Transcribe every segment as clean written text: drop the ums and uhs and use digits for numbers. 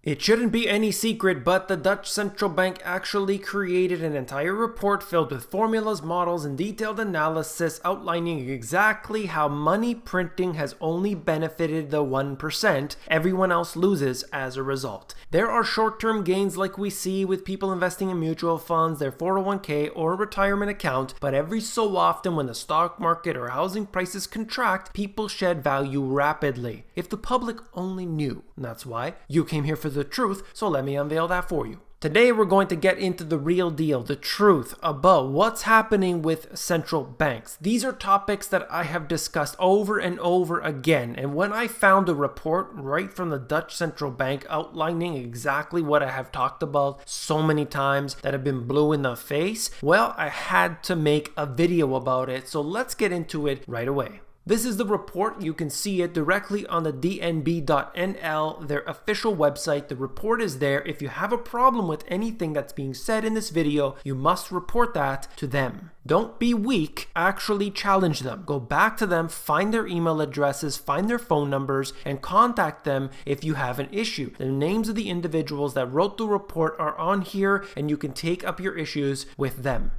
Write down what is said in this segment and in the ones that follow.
It shouldn't be any secret, but the Dutch central bank actually created an entire report filled with formulas, models, and detailed analysis outlining exactly how money printing has only benefited the 1%. Everyone else loses as a result. There are short-term gains like we see with people investing in mutual funds, their 401k, or a retirement account, but every so often when the stock market or housing prices contract, people shed value rapidly. If the public only knew. And that's why you came here for the truth, so let me unveil that for you. Today we're going to get into the real deal, the truth about what's happening with central banks. These are topics that I have discussed over and over again, and when I found a report right from the Dutch central bank outlining exactly what I have talked about so many times that have been blue in the face, well, I had to make a video about it, so let's get into it right away. This is the report. You can see it directly on the dnb.nl, their official website. The report is there. If you have a problem with anything that's being said in this video, you must report that to them. Don't be weak, actually challenge them. Go back to them, find their email addresses, find their phone numbers, and contact them if you have an issue. The names of the individuals that wrote the report are on here, and you can take up your issues with them.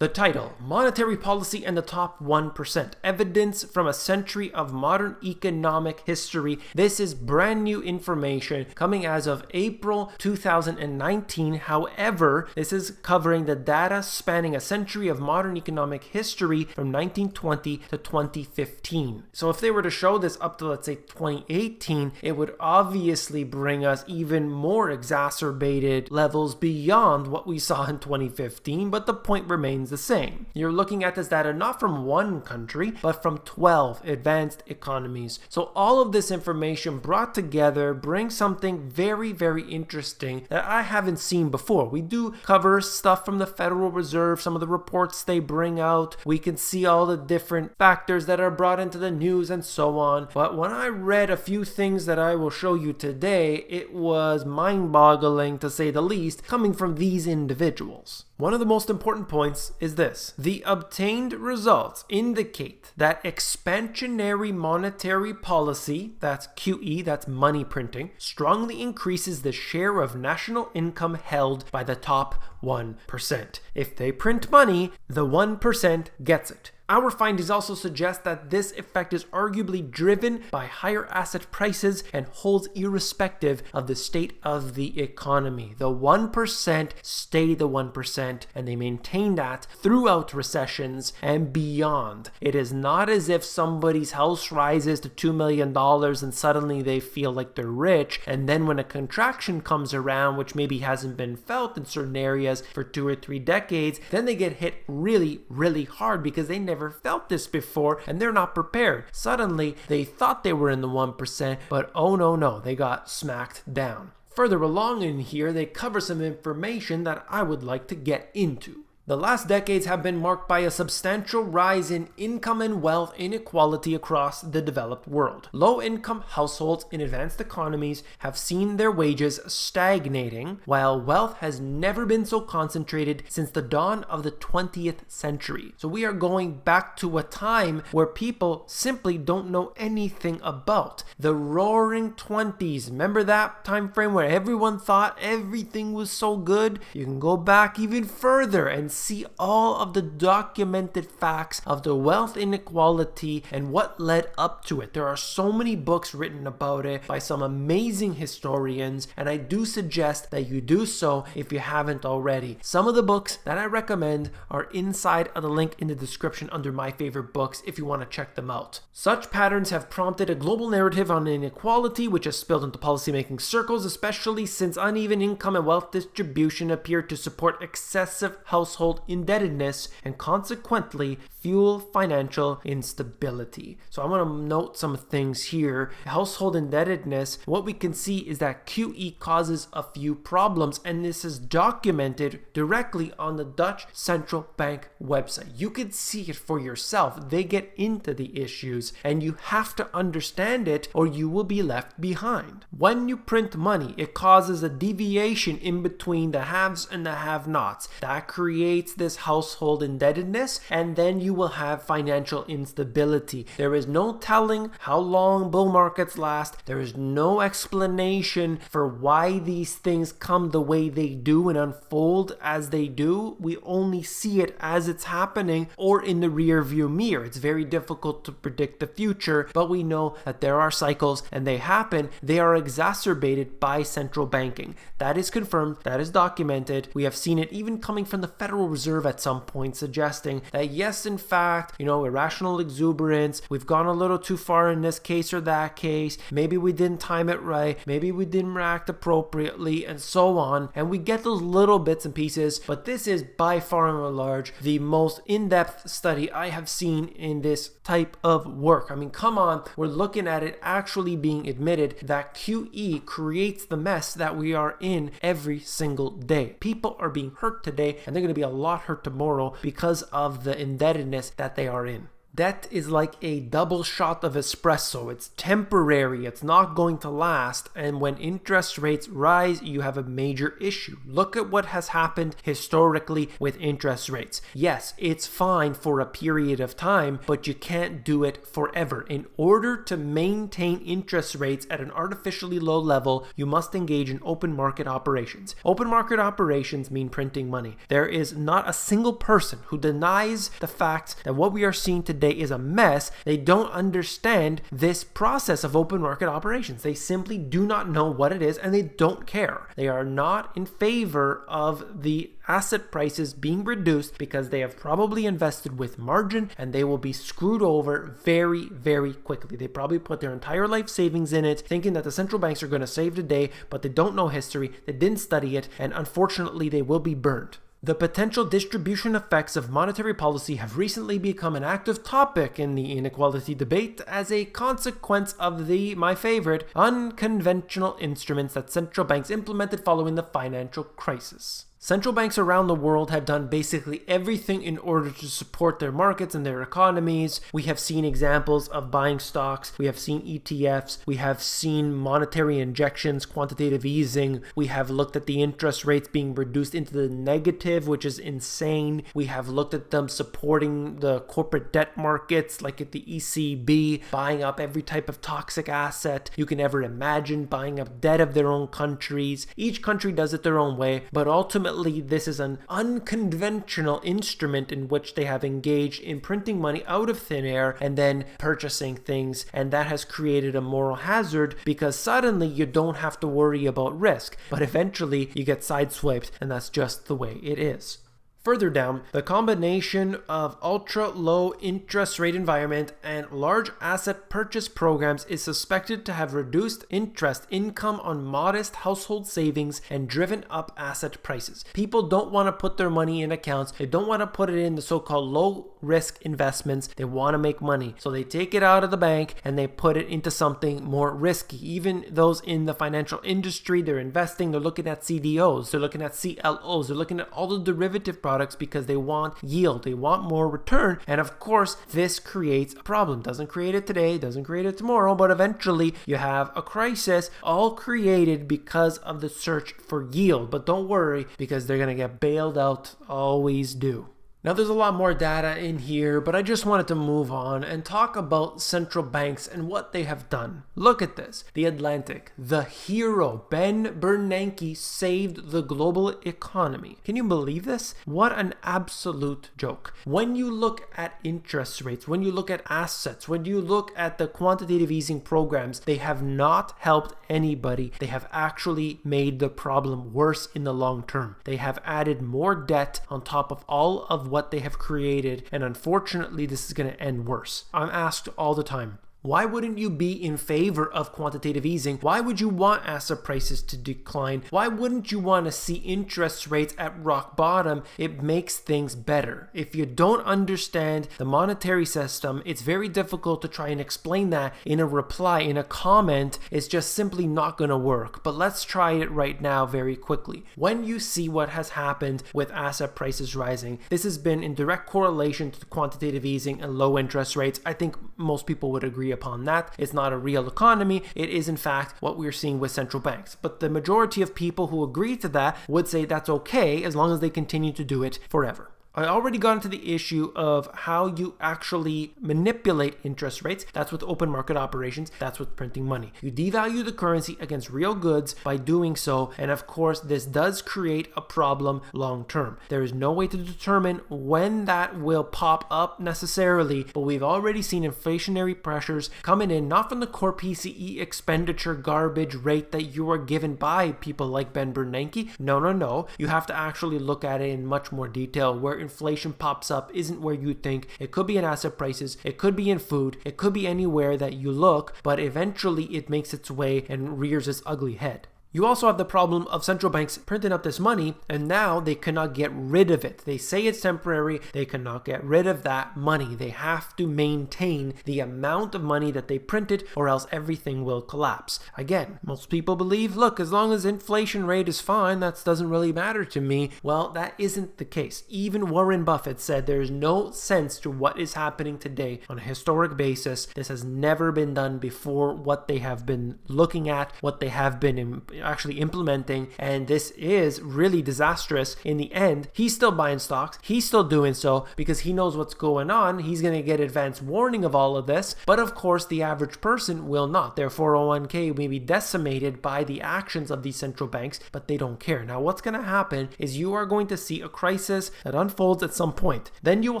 The title, Monetary Policy and the Top 1%, Evidence from a Century of Modern Economic History. This is brand new information coming as of April 2019. However, this is covering the data spanning a century of modern economic history from 1920 to 2015. So if they were to show this up to, let's say, 2018, it would obviously bring us even more exacerbated levels beyond what we saw in 2015, but the point remains the same. You're looking at this data not from one country, but from 12 advanced economies. So all of this information brought together brings something very, very interesting that I haven't seen before. We do cover stuff from the Federal Reserve, some of the reports they bring out. We can see all the different factors that are brought into the news and so on. But when I read a few things that I will show you today, it was mind-boggling to say the least, coming from these individuals. One of the most important points is this. The obtained results indicate that expansionary monetary policy, that's QE, that's money printing, strongly increases the share of national income held by the top 1%. If they print money, the 1% gets it. Our findings also suggest that this effect is arguably driven by higher asset prices and holds irrespective of the state of the economy. The 1% stay the 1%, and they maintain that throughout recessions and beyond. It is not as if somebody's house rises to $2 million and suddenly they feel like they're rich, and then when a contraction comes around, which maybe hasn't been felt in certain areas for 2 or 3 decades, then they get hit really, really hard because they never felt this before and they're not prepared. Suddenly, they thought they were in the 1%, but oh no, they got smacked down. Further along in here, they cover some information that I would like to get into. The last decades have been marked by a substantial rise in income and wealth inequality across the developed world. Low-income households in advanced economies have seen their wages stagnating, while wealth has never been so concentrated since the dawn of the 20th century. So we are going back to a time where people simply don't know anything about. The roaring 20s. Remember that time frame where everyone thought everything was so good? You can go back even further and see all of the documented facts of the wealth inequality and what led up to it. There are so many books written about it by some amazing historians, and I do suggest that you do so if you haven't already. Some of the books that I recommend are inside of the link in the description under my favorite books if you want to check them out. Such patterns have prompted a global narrative on inequality, which has spilled into policymaking circles, especially since uneven income and wealth distribution appear to support excessive household indebtedness and consequently fuel financial instability. So I want to note some things here. Household indebtedness, what we can see is that QE causes a few problems, and this is documented directly on the Dutch Central Bank website. You can see it for yourself. They get into the issues, and you have to understand it or you will be left behind. When you print money, it causes a deviation in between the haves and the have-nots. That creates creates this household indebtedness, and then you will have financial instability. There is no telling how long bull markets last. There is no explanation for why these things come the way they do and unfold as they do. We only see it as it's happening or in the rear view mirror. It's very difficult to predict the future, but we know that there are cycles and they happen. They are exacerbated by central banking. That is confirmed. That is documented. We have seen it even coming from the Federal Reserve at some point, suggesting that yes, in fact, irrational exuberance, we've gone a little too far in this case or that case. Maybe we didn't time it right. Maybe we didn't react appropriately, and so on. And we get those little bits and pieces, but this is by far and large the most in-depth study I have seen in this type of work. I mean, come on, we're looking at it actually being admitted that QE creates the mess that we are in every single day. People are being hurt today, and they're going to be a lot hurt tomorrow because of the indebtedness that they are in. Debt is like a double shot of espresso. It's temporary. It's not going to last. And when interest rates rise, you have a major issue. Look at what has happened historically with interest rates. Yes, it's fine for a period of time, but you can't do it forever. In order to maintain interest rates at an artificially low level, you must engage in open market operations. Open market operations mean printing money. There is not a single person who denies the fact that what we are seeing today is a mess. They don't understand this process of open market operations. They simply do not know what it is, and they don't care. They are not in favor of the asset prices being reduced because they have probably invested with margin and they will be screwed over very, very quickly. They probably put their entire life savings in it, thinking that the central banks are going to save the day, but they don't know history, they didn't study it, and unfortunately they will be burned. The potential distribution effects of monetary policy have recently become an active topic in the inequality debate as a consequence of my favorite, unconventional instruments that central banks implemented following the financial crisis. Central banks around the world have done basically everything in order to support their markets and their economies. We have seen examples of buying stocks. We have seen ETFs. We have seen monetary injections, quantitative easing. We have looked at the interest rates being reduced into the negative, which is insane. We have looked at them supporting the corporate debt markets, like at the ECB, buying up every type of toxic asset you can ever imagine, buying up debt of their own countries. Each country does it their own way, but ultimately this is an unconventional instrument in which they have engaged in printing money out of thin air and then purchasing things, and that has created a moral hazard because suddenly you don't have to worry about risk, but eventually you get sideswiped, and that's just the way it is. Further down, the combination of ultra-low interest rate environment and large asset purchase programs is suspected to have reduced interest income on modest household savings and driven up asset prices. People don't want to put their money in accounts. They don't want to put it in the so-called low-risk investments. They want to make money. So they take it out of the bank and they put it into something more risky. Even those in the financial industry, they're investing, they're looking at CDOs, they're looking at CLOs, they're looking at all the derivative products because they want yield, they want more return, and of course this creates a problem. Doesn't create it today, doesn't create it tomorrow, but eventually you have a crisis, all created because of the search for yield. But don't worry, because they're going to get bailed out, always do. Now there's a lot more data in here, but I just wanted to move on and talk about central banks and what they have done. Look at this. The Atlantic, the hero, Ben Bernanke, saved the global economy. Can you believe this? What an absolute joke. When you look at interest rates, when you look at assets, when you look at the quantitative easing programs, they have not helped anybody. They have actually made the problem worse in the long term. They have added more debt on top of all of what they have created, and unfortunately this is going to end worse. I'm asked all the time, why wouldn't you be in favor of quantitative easing? Why would you want asset prices to decline? Why wouldn't you want to see interest rates at rock bottom? It makes things better. If you don't understand the monetary system, it's very difficult to try and explain that in a reply, in a comment. It's just simply not going to work. But let's try it right now very quickly. When you see what has happened with asset prices rising, this has been in direct correlation to quantitative easing and low interest rates. I think most people would agree upon that. It's not a real economy. It is in fact what we're seeing with central banks. But the majority of people who agree to that would say that's okay as long as they continue to do it forever. I already got into the issue of how you actually manipulate interest rates. That's with open market operations. That's with printing money. You devalue the currency against real goods by doing so. And of course, this does create a problem long term. There is no way to determine when that will pop up necessarily, but we've already seen inflationary pressures coming in, not from the core PCE expenditure garbage rate that you are given by people like Ben Bernanke. No. You have to actually look at it in much more detail, where inflation pops up isn't where you think. It could be in asset prices, it could be in food, it could be anywhere that you look, but eventually it makes its way and rears its ugly head. You also have the problem of central banks printing up this money, and now they cannot get rid of it. They say it's temporary. They cannot get rid of that money. They have to maintain the amount of money that they printed, or else everything will collapse. Again, most people believe, look, as long as inflation rate is fine, that doesn't really matter to me. Well, that isn't the case. Even Warren Buffett said there is no sense to what is happening today on a historic basis. This has never been done before, what they have been looking at, what they have been actually implementing, and this is really disastrous. In the end, he's still buying stocks, he's still doing so because he knows what's going on. He's going to get advance warning of all of this, but of course the average person will not. Their 401k may be decimated by the actions of these central banks, but they don't care. Now what's going to happen is you are going to see a crisis that unfolds at some point. Then you will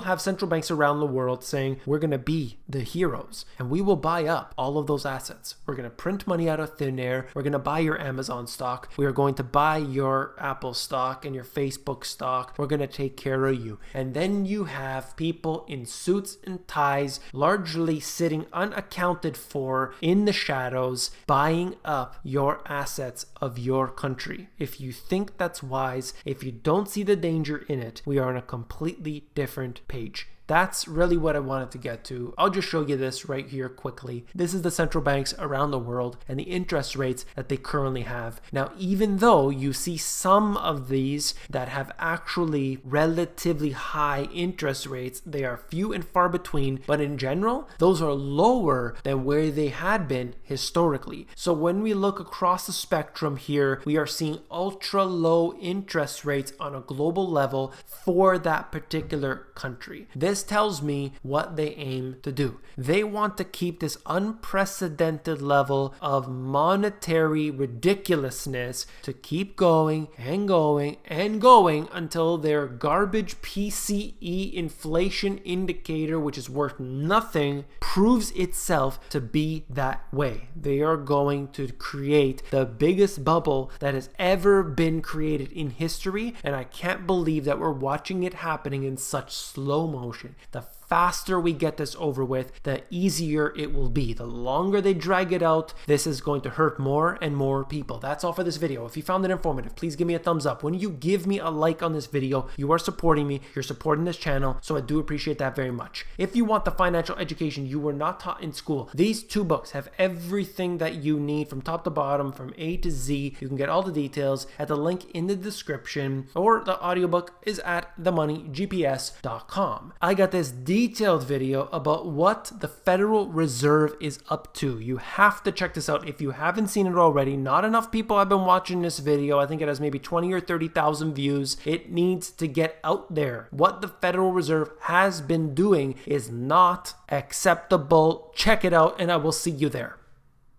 have central banks around the world saying, we're going to be the heroes and we will buy up all of those assets. We're going to print money out of thin air. We're going to buy your Amazon stock. We are going to buy your Apple stock and your Facebook stock. We're going to take care of you. And then you have people in suits and ties, largely sitting unaccounted for in the shadows, buying up your assets of your country. If you think that's wise, if you don't see the danger in it, we are on a completely different page. That's really what I wanted to get to. I'll just show you this right here quickly. This is the central banks around the world and the interest rates that they currently have. Now, even though you see some of these that have actually relatively high interest rates, they are few and far between, but in general, those are lower than where they had been historically. So when we look across the spectrum here, we are seeing ultra low interest rates on a global level for that particular country. This tells me what they aim to do. They want to keep this unprecedented level of monetary ridiculousness to keep going and going and going until their garbage PCE inflation indicator, which is worth nothing, proves itself to be that way. They are going to create the biggest bubble that has ever been created in history, and I can't believe that we're watching it happening in such slow motion. The faster we get this over with, the easier it will be. The longer they drag it out, this is going to hurt more and more people. That's all for this video. If you found it informative, please give me a thumbs up. When you give me a like on this video, you are supporting me, you're supporting this channel, so I do appreciate that very much. If you want the financial education you were not taught in school, these two books have everything that you need from top to bottom, from A to Z. You can get all the details at the link in the description, or the audiobook is at themoneygps.com. I got this detailed video about what the Federal Reserve is up to. You have to check this out if you haven't seen it already. Not enough people have been watching this video. I think it has maybe 20 or 30,000 views. It needs to get out there. What the Federal Reserve has been doing is not acceptable. Check it out and I will see you there.